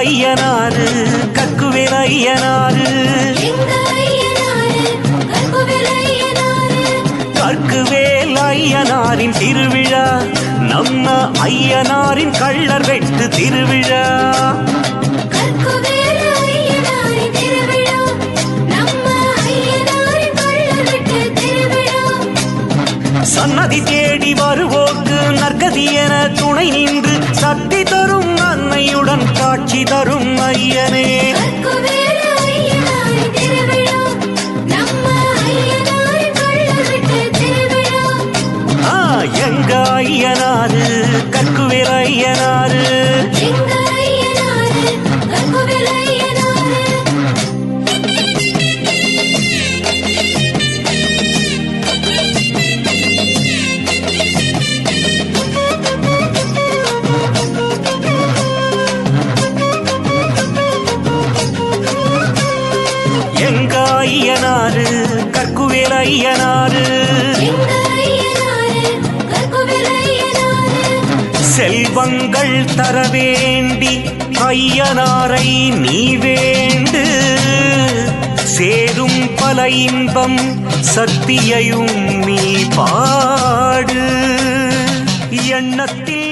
ஐயனாரு கற்குவேல் ஐயனாரு கற்குவேல் ஐயனாரின் திருவிழா நம்ம ஐயனாரின் கள்ளர் வெட்டு திருவிழா சன்னதி தேடி வருவோர்க்கு நற்கதி என துணை நின்று சக்தி தரும் அன்னையுடன் காட்சி தரும் ஐயனே எங்க ஐயனாரு கற்குவேல் ஐயனாரு எங்க ஐயனாரு கற்குவேல் ஐயனாரு செல்வங்கள் தர வேண்டி ஐயனாரை நீ வேண்டு சேரும் பல இன்பம் சக்தியையும் நீ பாடு எண்ணத்தில்